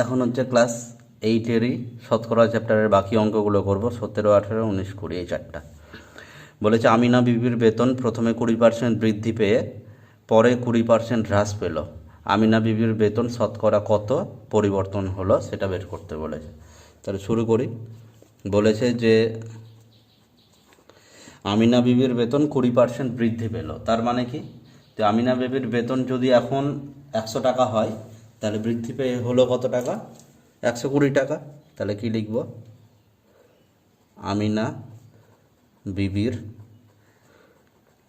এখন হচ্ছে ক্লাস 8-এরই শতকরা চ্যাপ্টারের বাকি অঙ্কগুলো করব। 17, 18, 19, 20 এই চারটা। বলেছে আমিনা বিবির বেতন প্রথমে 20% বৃদ্ধি পেয়ে পরে 20% হ্রাস পেল। আমিনা বিবির বেতন শতকরা কত পরিবর্তন হলো সেটা বের করতে বলেছে। তাহলে শুরু করি। বলেছে যে আমিনা বিবির বেতন 20% বৃদ্ধি পেল। তার মানে কি, যে আমিনা বিবির বেতন যদি এখন 100 টাকা হয়, তাহলে বৃদ্ধি পেয়ে হলো কত টাকা? 120 টাকা। তাহলে কি লিখব? আমিনা বিবির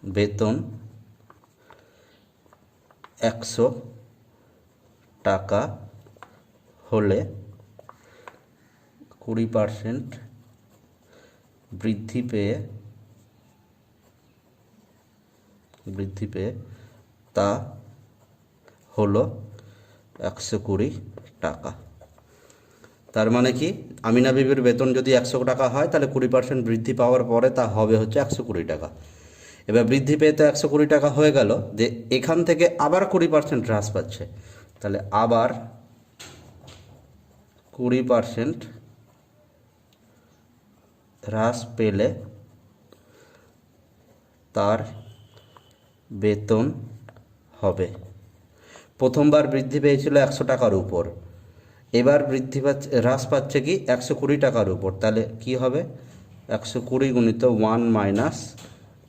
বেতন 100 টাকা হলে 20% বৃদ্ধি পেয়ে তা হলো 120 টাকা। তার মানে কি, আমিনা বিবির বেতন যদি 100 টাকা হয়, তাহলে 20% বৃদ্ধি পাওয়ার পরে তা হবে হচ্ছে 120 টাকা। এবার বৃদ্ধি পেয়ে তো 120 টাকা হয়ে গেল, যে এখান থেকে আবার 20% হ্রাস পাচ্ছে। তাহলে আবার 20% হ্রাস পেলে তার বেতন হবে, প্রথমবার বৃদ্ধি পেয়েছিল 100 টাকার উপর, এবার হ্রাস পাচ্ছে কি 120 টাকার উপর। তাহলে কি হবে? 120 গুণিত 1 মাইনাস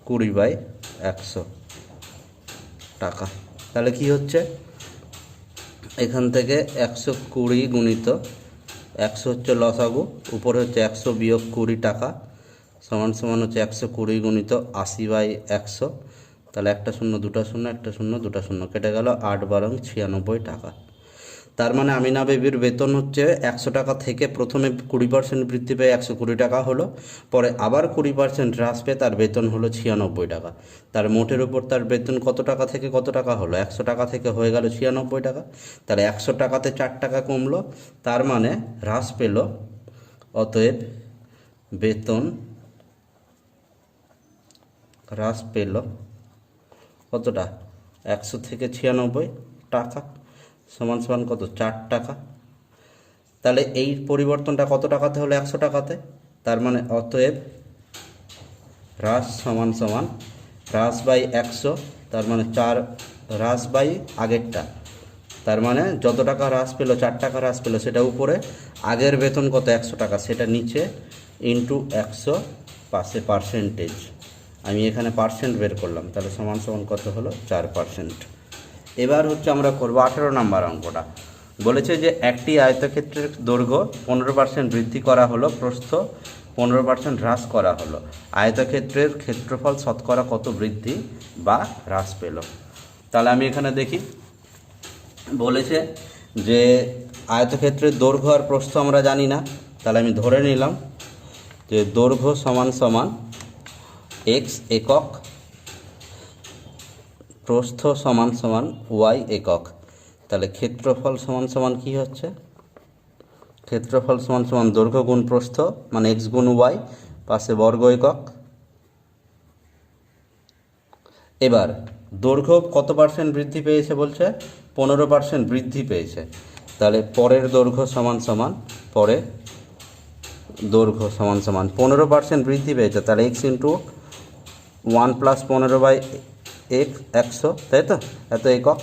20/100 টাকা। তাহলে কি হচ্ছে, এখান থেকে 120 গুণিত 100 হচ্ছে লসাগু, উপরে হচ্ছে 100 বিয়োগ 20 টাকা, সমান সমান হচ্ছে 120 গুণিত 80/100। তাহলে একটা শূন্য দুটা শূন্য, একটা শূন্য দুটা শূন্য কেটে গেল, 8 বারং 96 টাকা। তার মানে আমিনা বিবির বেতন হচ্ছে 100 টাকা থেকে প্রথমে 20% বৃদ্ধি পেয়ে 120 টাকা হলো, পরে আবার 20% হ্রাস পেয়ে তার বেতন হলো 96 টাকা। তার মোটের উপর তার বেতন কত টাকা থেকে কত টাকা হলো? 100 টাকা থেকে হয়ে গেল 96 টাকা। তাহলে 100 টাকাতে 4 টাকা কমলো, তার মানে হ্রাস পেল। অতএব বেতন হ্রাস পেল কতটা? 100 থেকে 96 টাকা, সমান সমান কত? 4 টাকা। তাহলে এই পরিবর্তনটা কত টাকাতে হলো? 100 টাকাতে। তার মানে অতএব হ্রাস সমান সমান হ্রাস বাই 100, তার মানে 4 হ্রাস বাই আগেরটা। তার মানে যত টাকা হ্রাস পেলো, 4 টাকা হ্রাস পেলো, সেটা উপরে, আগের বেতন কত? 100 টাকা, সেটা নিচে, ইন্টু 100 পাশে পার্সেন্টেজ। আমি এখানে পার্সেন্ট বের করলাম, তাহলে সমান সমান কত হলো? 4%। এবার হচ্ছে আমরা করব 18 নম্বর অঙ্কটা। বলেছে যে একটি আয়তক্ষেত্রের দৈর্ঘ্য 15% বৃদ্ধি করা হলো, প্রস্থ 15% হ্রাস করা হলো। আয়তক্ষেত্রের ক্ষেত্রফল শতকরা কত বৃদ্ধি বা হ্রাস পেল? তাহলে আমি এখানে দেখি, বলেছে যে আয়তক্ষেত্রের দৈর্ঘ্য আর প্রস্থ আমরা জানি না, তাহলে আমি ধরে নিলাম যে দৈর্ঘ্য সমান সমান x একক, প্রস্থ সমান সমান y একক। তাহলে ক্ষেত্রফল সমান সমান কি হচ্ছে? ক্ষেত্রফল সমান সমান দৈর্ঘ্য গুণ প্রস্থ, মানে x গুণ y, পাশে বর্গ একক। এবার দৈর্ঘ্য কত পার্সেন্ট বৃদ্ধি পেয়েছে বলছে? 15% বৃদ্ধি পেয়েছে। তাহলে পরের দৈর্ঘ্য সমান সমান পরের দৈর্ঘ্য সমান সমান 15% বৃদ্ধি পেয়েছে, তাহলে x ইন্টু 1 প্লাস 15/100, তাই তো? এত একক।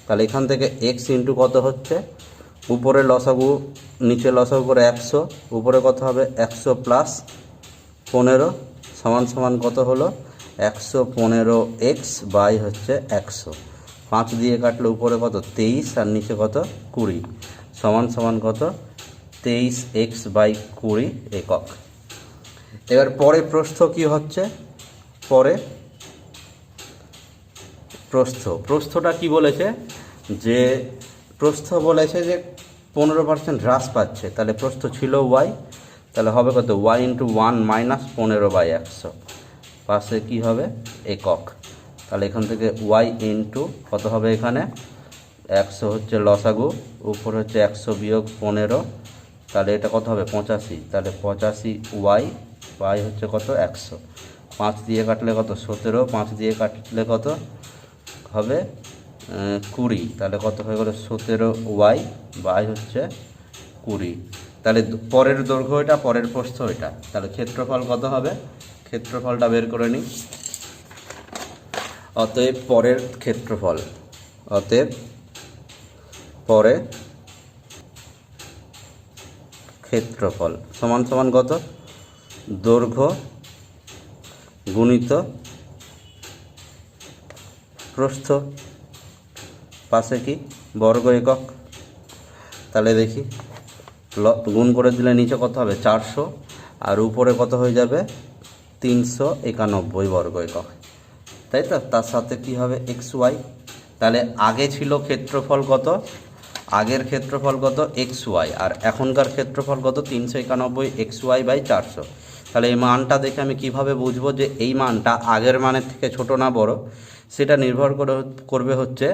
তাহলে এখান থেকে x ইন্টু কত হচ্ছে? উপরে লসাগু নিচে লসাগু করে 100, উপরে কত হবে? 100 প্লাস 15 সমান সমান কত হলো? 115x বাই হচ্ছে 100। 5 দিয়ে কাটলে উপরে কত? 23, আর নিচে কত? 20, সমান সমান কত? 23x বাই 20 একক। এবার পরে প্রস্থ কি হচ্ছে? পরে প্রস্থটা কি বলেছে? যে প্রস্থ বলেছে যে 15% হ্রাস পাচ্ছে, তাহলে প্রস্থ ছিল y, তাহলে হবে কত? y ইন্টু 1 মাইনাস 15/100, পাশে কি হবে? একক। তাহলে এখান থেকে y ইন্টু কত হবে? এখানে 100 হচ্ছে লসাগু, উপরে হচ্ছে 100 বিয়োগ 15, তাহলে এটা কত হবে? 85। তাহলে 85y বাই হচ্ছে কত? 100। 5 দিয়ে কাটলে কত? 17, 5 দিয়ে কাটলে কত হবে? 20, তাহলে কত হয়ে গেল? 17y বাই হচ্ছে 20। তাহলে পরের দৈর্ঘ্য এটা, পরের প্রস্থ এটা, তাহলে ক্ষেত্রফল কত হবে? ক্ষেত্রফলটা বের করে নিই। অতএব পরের ক্ষেত্রফল, অতএব পরে ক্ষেত্রফল সমান সমান কত? দৈর্ঘ্য গুণিত প্রস্থ, পাশে কি বর্গ একক। তাহলে দেখি গুণ করে দিলে নিচে কত হবে? 400, আর উপরে কত হয়ে যাবে? 391 বর্গ একক, তাই তো? তার সাথে কি হবে? XY। তাহলে আগে ছিল ক্ষেত্রফল কত? আগের ক্ষেত্রফল কত? XY, আর এখনকার ক্ষেত্রফল কত? 391 XY/400। তাহলে এই মানটা দেখে আমি কিভাবে বুঝবো যে এই মানটা আগের মানের থেকে ছোট না বড়? সেটা নির্ভর করবে হচ্ছে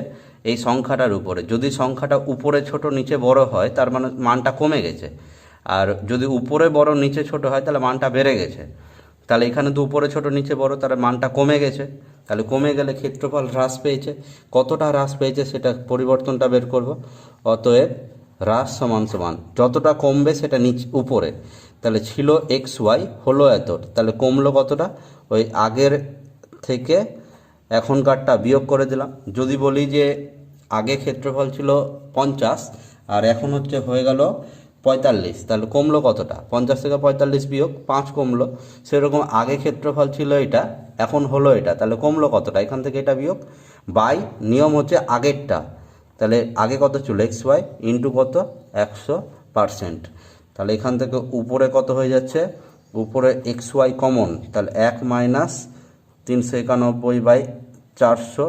এই সংখ্যাটার উপরে। যদি সংখ্যাটা উপরে ছোট নিচে বড় হয় তার মানে মানটা কমে গেছে, আর যদি উপরে বড় নিচে ছোট হয় তাহলে মানটা বেড়ে গেছে। তাহলে এখানে তো উপরে ছোট নিচে বড়, তার মানটা কমে গেছে। তাহলে কমে গেলে ক্ষেত্রফল হ্রাস পেয়েছে। কতটা হ্রাস পেয়েছে সেটা পরিবর্তনটা বের করব। অতএব হ্রাস সমান সমান যতটা কমবে সেটা উপরে। তাহলে ছিল XY, হলো এত, তাহলে কমলো কতটা? ওই আগের থেকে এখনকারটা বিয়োগ করে দিলাম। যদি বলি যে আগে ক্ষেত্রফল ছিল 50 আর এখন হচ্ছে হয়ে গেল 45, তাহলে কমলো কতটা? 50 থেকে 45 বিয়োগ 5 কমলো। সেরকম আগে ক্ষেত্রফল ছিল এটা, এখন হলো এটা, তাহলে কমলো কতটা? এখান থেকে এটা বিয়োগ বাই নিয়ম হচ্ছে আগেরটা। তাহলে আগে কত ছিল? XY ইন্টু কত? 100%। তাহলে এখান থেকে উপরে কত হয়ে যাচ্ছে? উপরে XY কমন, তাহলে 1 মাইনাস 391/400,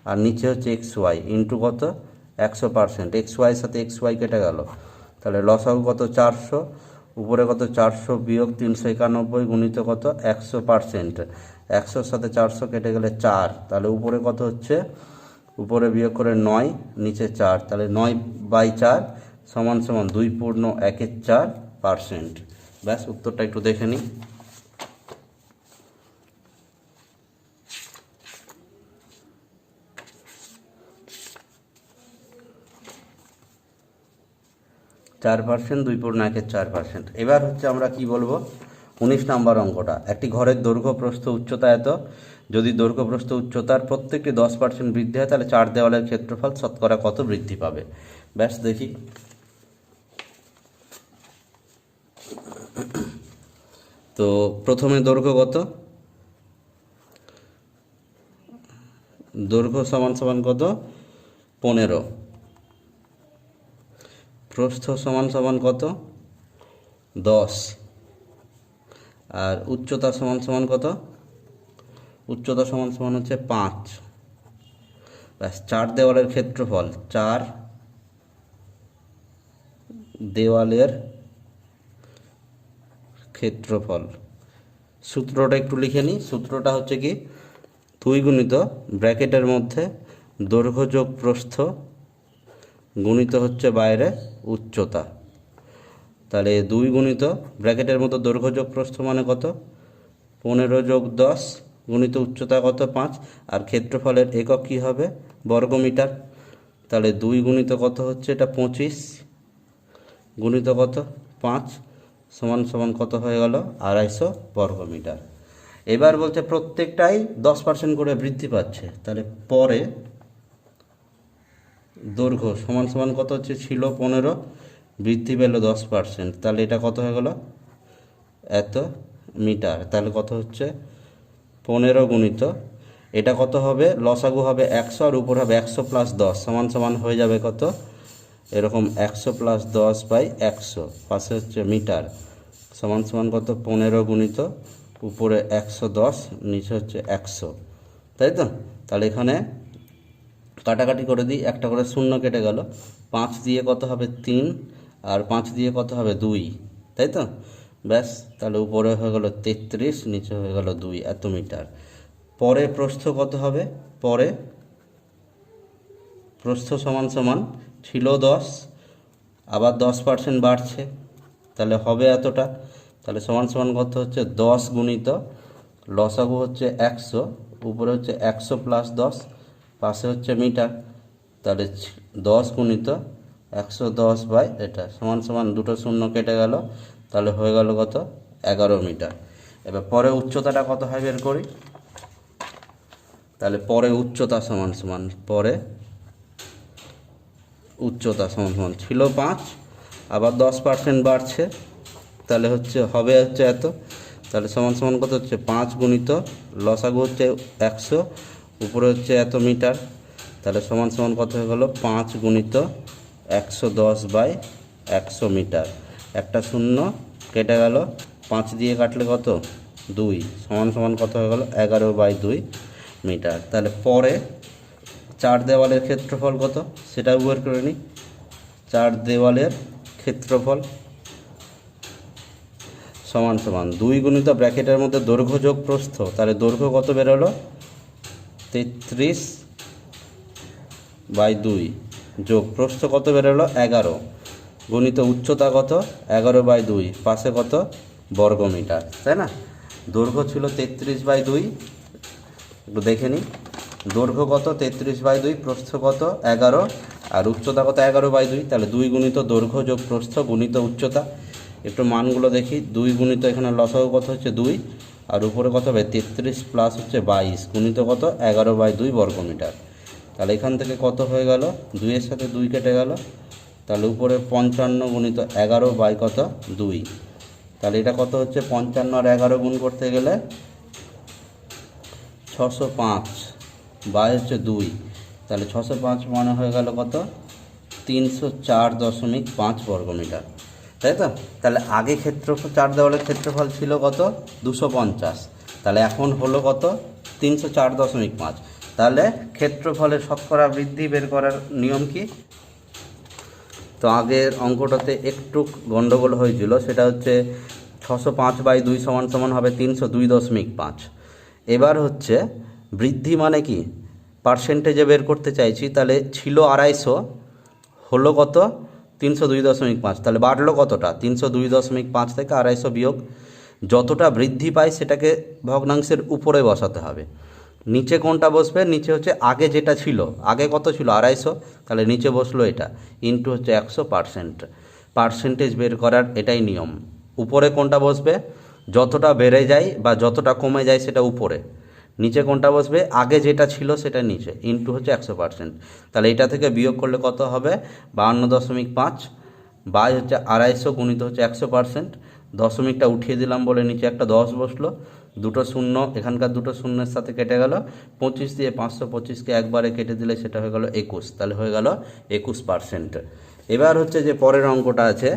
আর নিচে হচ্ছে XY ইন্টু কত? 100%। XY এর সাথে XY কেটে গেল, তাহলে লসাগু কত? 400। উপরে কত? 400 বিয়োগ 391 গুণিত কত? 100%। 100-র সাথে 400 কেটে গেলে 4, তাহলে উপরে কত হচ্ছে? উপরে বিয়োগ করে 9, নিচে 4, তাহলে 9/4 সমান সমান 2.14%। ব্যাস, উত্তরটা একটু দেখে নিই। চার পার্সেন্ট, 2.14%। এবার হচ্ছে আমরা কি বলবো? 19 নম্বর অঙ্কটা। একটি ঘরের দৈর্ঘ্য প্রস্থ উচ্চতা এত, যদি দৈর্ঘ্য প্রস্থ উচ্চতার প্রত্যেকটি 10% বৃদ্ধি হয় তাহলে 4 দেওয়ালের ক্ষেত্রফল শতকরা কত বৃদ্ধি পাবে? ব্যাস দেখি। তো প্রথমে দৈর্ঘ্য কত? দৈর্ঘ্য সমান সমান কত? 15। প্রস্থ সমান সমান কত? 10। আর উচ্চতা সমান সমান কত? উচ্চতা সমান সমান হচ্ছে 5। ব্যাস, 4 দেওয়ালের ক্ষেত্রফল, 4 দেওয়ালের ক্ষেত্রফল। সূত্রটা একটু লিখে নিই। সূত্রটা হচ্ছে কি? 2 গুণিত ব্র্যাকেটের মধ্যে দৈর্ঘ্য যোগ প্রস্থ গুণিত হচ্ছে বাইরে উচ্চতা। তাহলে 2 গুণিত ব্র্যাকেটের মতো দৈর্ঘ্য যোগ প্রস্থ মানে কত? 15 যোগ 10 গুণিত উচ্চতা কত? 5। আর ক্ষেত্রফলের একক কী হবে? বর্গমিটার। তাহলে 2 গুণিত কত হচ্ছে? এটা 25 গুণিত কত? 5 সমান সমান কত হয়ে গেল? 250 বর্গমিটার। এবার বলছে প্রত্যেকটাই 10% করে বৃদ্ধি পাচ্ছে। তাহলে পরে দৈর্ঘ্য সমান সমান কত হচ্ছে? ছিল 15, বৃদ্ধি পেল 10%, তাহলে এটা কত হয়ে গেল? এত মিটার। তাহলে কত হচ্ছে? 15 গুণিত এটা কত হবে? লসাগু হবে 100, আর উপর হবে 100 + 10 সমান সমান হয়ে যাবে কত? এরকম 100 + 10/100, পাশে হচ্ছে মিটার, সমান সমান কত? 15 গুণিত উপরে 110, নিচে হচ্ছে 100, তাই তো? তাহলে এখানে কাটাকাটি করে দিই, একটা করে শূন্য কেটে গেল। 5 দিয়ে কত হবে? 3, আর 5 দিয়ে কত হবে? 2, তাই তো? ব্যাস, তাহলে উপরে হয়ে গেল 33, নিচে হয়ে গেল 2, এত মিটার। পরে প্রস্থ কত হবে? পরে প্রস্থ সমান সমান ছিল 10, আবার 10% বাড়ছে, তাহলে হবে এতটা। তাহলে সমান সমান কত হচ্ছে? 10 গুণিত লসাগু হচ্ছে 100, উপরে হচ্ছে 100 + 10, পাশে হচ্ছে মিটার, তাহলে 10 গুণিত 110 বাই এটা সমান সমান দুটো শূন্য কেটে গেল, তাহলে হয়ে গেল কত 11 মিটার। এবার পরে উচ্চতাটা কত হয় বের করি। তাহলে পরে উচ্চতা সমান সমান পরে উচ্চতা সমান সমান ছিল 5, আবার 10% বাড়ছে, তাহলে হবে এত, তাহলে সমান সমান কত হচ্ছে 5 গুণিত লসাগু হচ্ছে 100, উপরে হচ্ছে এত মিটার, তাহলে সমান সমান কত হয়ে গেল 5 গুণিত 110 বাই 100 মিটার। একটা শূন্য কেটে গেল, 5 দিয়ে কাটলে কত 2, সমান সমান কত হয়ে গেল 11 বাই 2 মিটার। তাহলে পরে 4 দেওয়ালের ক্ষেত্রফল কত সেটাও বের করে নিই। 4 দেওয়ালের ক্ষেত্রফল সমান সমান 2 গুণিত ব্র্যাকেটের মধ্যে দৈর্ঘ্য যোগ প্রস্থ, তাহলে দৈর্ঘ্য কত বেরোলো 33 বাই 2 যোগ প্রস্থ কত বেরোলো 11 গুণিত উচ্চতা কত 11 বাই 2, পাশে কত বর্গ মিটার, তাই না। দৈর্ঘ্য ছিল 33 বাই 2, একটু দেখে নিই। দৈর্ঘ্য কত 33 বাই 2, প্রস্থ কত 11 আর উচ্চতা কত 11 বাই 2, তাহলে 2 গুণিত দৈর্ঘ্য যোগ প্রস্থ গুণিত উচ্চতা। একটু মানগুলো দেখি। 2 গুণিত এখানে লসাগু কত হচ্ছে 2, আর উপরে কত হবে 33 প্লাস হচ্ছে 22 গুণিত কত 11 বাই 2 বর্গ মিটার। তাহলে এখান থেকে কত হয়ে গেল 2 এর সাথে 2 কেটে গেল, তাহলে উপরে 55 গুণিত 11 বাই কত 2, তাহলে এটা কত হচ্ছে 55 আর 11 গুণ করতে গেলে 605 বাই হচ্ছে 2, তাহলে 605 মানে হয়ে গেল কত 304.5 বর্গ মিটার, তাই তো। তাহলে আগে ক্ষেত্রফল 4 দেওয়ালের ক্ষেত্রফল ছিল কত 250, তাহলে এখন হলো কত 304.5। তাহলে ক্ষেত্রফলের শতকরা বৃদ্ধি বের করার নিয়ম কি। তো আগের অঙ্কটাতে একটু গন্ডগোল হয়েছিল, সেটা হচ্ছে 605 বাই 2 সমান সমান হবে 302.5। এবার হচ্ছে বৃদ্ধি মানে কি পার্সেন্টেজে বের করতে চাইছি, তাহলে ছিল 250 হলো কত 302.5, তাহলে বাড়লো কতটা 302.5 থেকে 250 বিয়োগ, যতটা বৃদ্ধি পায় সেটাকে ভগ্নাংশের উপরে বসাতে হবে। নিচে কোনটা বসবে, নিচে হচ্ছে আগে যেটা ছিল, আগে কত ছিল 250, তাহলে নিচে বসলো এটা ইন্টু হচ্ছে 100%। পার্সেন্টেজ বের করার এটাই নিয়ম। উপরে কোনটা বসবে, যতটা বেড়ে যায় বা যতটা কমে যায় সেটা উপরে, নিচে কোনটা বসবে আগে যেটা ছিল সেটা নিচে ইন্টু হচ্ছে 100%। তাহলে এটা থেকে বিয়োগ করলে কত হবে 52.5 বাই হচ্ছে 250 গুণিত হচ্ছে 100%। দশমিকটা উঠিয়ে দিলাম বলে নিচে একটা 10 বসলো, দুটো শূন্য এখানকার দুটো শূন্যের সাথে কেটে গেল, 25 দিয়ে 525কে একবারে কেটে দিলে সেটা হয়ে গেল 21, তাহলে হয়ে গেল 21%। এবার হচ্ছে যে পরের অঙ্কটা আছে,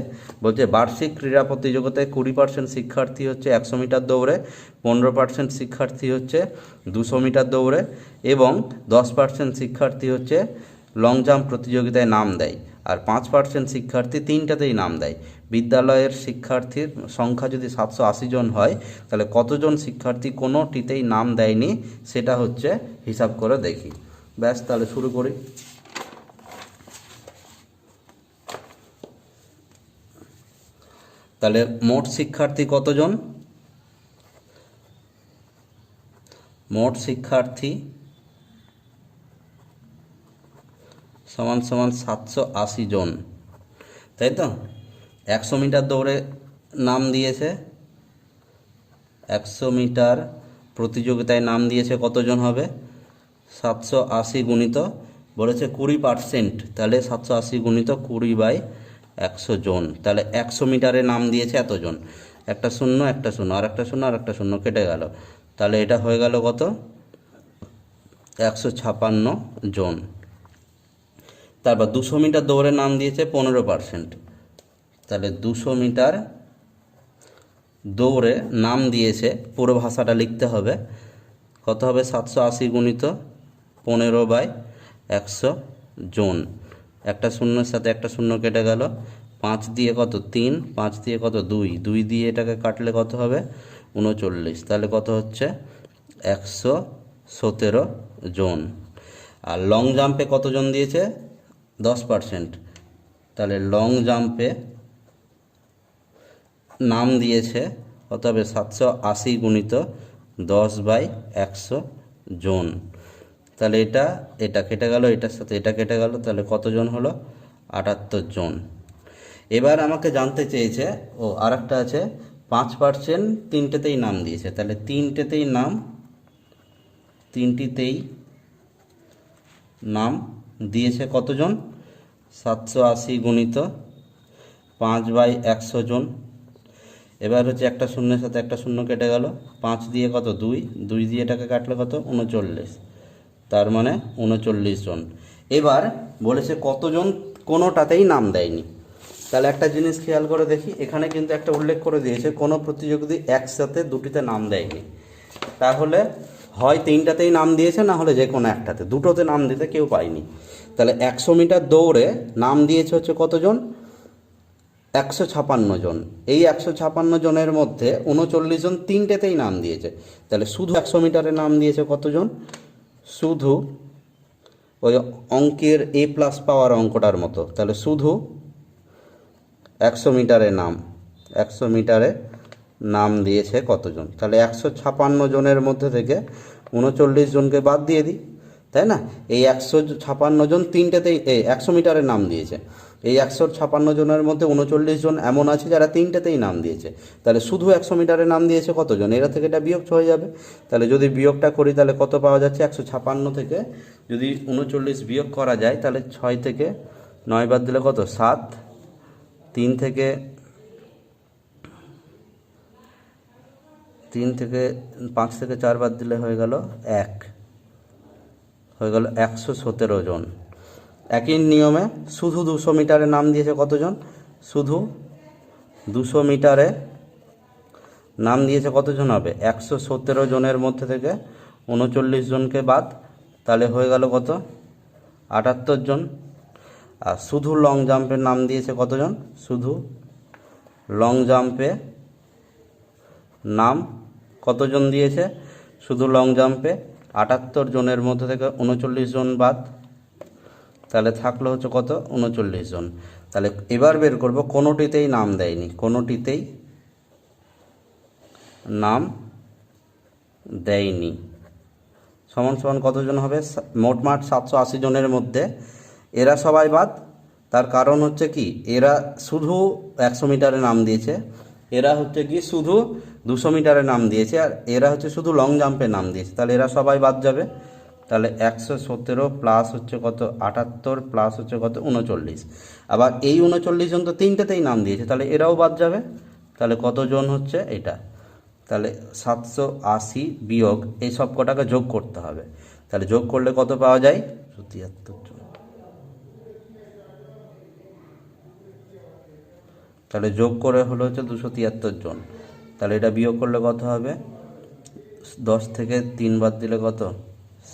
বলছে বার্ষিক ক্রীড়া প্রতিযোগিতায় 20% শিক্ষার্থী হচ্ছে 100 মিটার দৌড়ে, 15% শিক্ষার্থী হচ্ছে 200 মিটার দৌড়ে এবং 10% শিক্ষার্থী হচ্ছে লং জাম্প প্রতিযোগিতায় নাম দেয়, আর 5% শিক্ষার্থী তিনটাতেই নাম দেয়। বিদ্যালয়ের শিক্ষার্থীর সংখ্যা যদি 780 জন হয়, তাহলে কতজন শিক্ষার্থী কোনোটিতেই নাম দেয়নি সেটা হচ্ছে হিসাব করে দেখি। ব্যাস, তাহলে শুরু করি। তাহলে মোট শিক্ষার্থী কতজন, মোট শিক্ষার্থী সমান সমান 780 জন, তাই তো। 100 মিটার দৌড়ে নাম দিয়েছে, 100 মিটার প্রতিযোগিতায় নাম দিয়েছে কতজন হবে 780 গুণিত বলেছে 20%, তাহলে 780 গুণিত 20 বাই 100 জন, তাহলে 100 মিটারে নাম দিয়েছে এতজন, একটা শূন্য একটা শূন্য আর একটা শূন্য আর একটা শূন্য কেটে গেল, তাহলে এটা হয়ে গেল কত 156 জন। তারপর 200 মিটার দৌড়ে নাম দিয়েছে 15%, তাহলে 200 মিটার দৌড়ে নাম দিয়েছে, পুরো ভাষাটা লিখতে হবে, কত হবে 780 গুণিত 15 বাই 100 জন, একটা শূন্যের সাথে একটা শূন্য কেটে গেল, 5 দিয়ে কত 3, 5 দিয়ে কত 2, 2 দিয়ে এটাকে কাটলে কত হবে 39, তাহলে কত হচ্ছে 117 জন। আর লং জাম্পে কতজন দিয়েছে 10%, তাহলে লং জাম্পে নাম দিয়েছে কত হবে 780 গুণিত 10 বাই 100 জন, তাহলে এটা কেটে গেল, এটার সাথে এটা কেটে গেল, তাহলে কতজন হলো 78 জন। এবার আমাকে জানতে চেয়েছে, আর একটা আছে 5% তিনটেতেই নাম দিয়েছে, তাহলে তিনটিতেই নাম দিয়েছে কতজন? 780 গুণিত 5/100 জন। এবার হচ্ছে একটা শূন্যের সাথে একটা শূন্য কেটে গেল, 5 দিয়ে কত 2 দিয়ে এটাকে কাটলে কত 39, তার মানে 39 জন। এবার বলেছে কতজন কোনোটাতেই নাম দেয়নি। তাহলে একটা জিনিস খেয়াল করে দেখি, এখানে কিন্তু একটা উল্লেখ করে দিয়েছে কোনো প্রতিযোগী একসাথে দুটিতে নাম দেয়নি, তাহলে হয় তিনটাতেই নাম দিয়েছে, না হলে যে কোনো একটাতে, দুটোতে নাম দিতে কেউ পায়নি। তাহলে 100 মিটার দৌড়ে নাম দিয়েছে হচ্ছে কতজন? 156 জন। এই 156 জনের মধ্যে 39 জন তিনটেতেই নাম দিয়েছে, তাহলে শুধু 100 মিটারে নাম দিয়েছে কতজন? শুধু ওই অঙ্কের A+ পাওয়ার অঙ্কটার মতো, তাহলে শুধু 100 মিটারে নাম দিয়েছে কতজন? তাহলে 156 জনের মধ্যে থেকে 39 জনকে বাদ দিয়ে দিই, তাই না? এই 156 জন তিনটেতেই 100 মিটারে নাম দিয়েছে, এই 156 জনের মধ্যে 39 জন এমন আছে যারা তিনটেতেই নাম দিয়েছে, তাহলে শুধু 100 মিটারে নাম দিয়েছে কতজন? এরা থেকে এটা বিয়োগ হয়ে যাবে। তাহলে যদি বিয়োগটা করি তাহলে কত পাওয়া যাচ্ছে? 156 থেকে যদি 39 বিয়োগ করা যায় তাহলে 6 থেকে 9 বাদ দিলে কত? 7, 3 থেকে 5 থেকে 4 বাদ দিলে হয়ে গেল 117 জন। একই নিয়মে শুধু 200 মিটারে নাম দিয়েছে কতজন? শুধু 200 মিটারে নাম দিয়েছে কতজন হবে? 117 জনের মধ্যে থেকে 39 জনকে বাদ, তাহলে হয়ে গেল কত? 78 জন। আর শুধু লং জাম্পের নাম দিয়েছে কতজন? শুধু লং জাম্পে নাম কতজন দিয়েছে? শুধু লং জাম্পে 78 জনের মধ্যে থেকে 39 জন বাদ, তাহলে থাকলো হচ্ছে কত? 39 জন। তাহলে এবার বের করব কোনোটিতেই নাম দেয়নি, কোনোটিতেই নাম দেয়নি সমান সমান কতজন হবে? মোটমাট 780 জনের মধ্যে এরা সবাই বাদ। তার কারণ হচ্ছে কি, এরা শুধু 100 মিটারে নাম দিয়েছে, এরা হচ্ছে কি শুধু 200 মিটারে নাম দিয়েছে, আর এরা হচ্ছে শুধু লং জাম্পে নাম দিয়েছে, তাহলে এরা সবাই বাদ যাবে। তাহলে 117 প্লাস হচ্ছে কত? 78 প্লাস হচ্ছে কত? 39। আবার এই 39 জন তো তিনটেতেই নাম দিয়েছে, তাহলে এরাও বাদ যাবে। তাহলে কতজন হচ্ছে এটা? তাহলে 780 বিয়োগ এই সব কটাকে যোগ করতে হবে, তাহলে যোগ করলে কত পাওয়া যায়? 273 জন। তাহলে যোগ করে হলো হচ্ছে 273 জন। তাহলে এটা বিয়োগ করলে কত হবে? 10 থেকে 3 বাদ দিলে কত?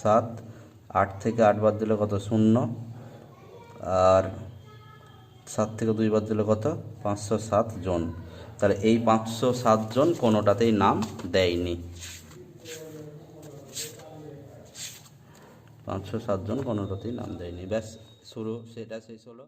7, 8 থেকে 8 বাদ দিলে কত? 0, আর 7 থেকে 2 বাদ দিলে কত? 507 জন। তাহলে এই 507 জন কোনোটাতেই নাম দেয়নি, 507 জন কোনোটাতেই নাম দেয়নি। ব্যাস, সেটা শেষ হলো।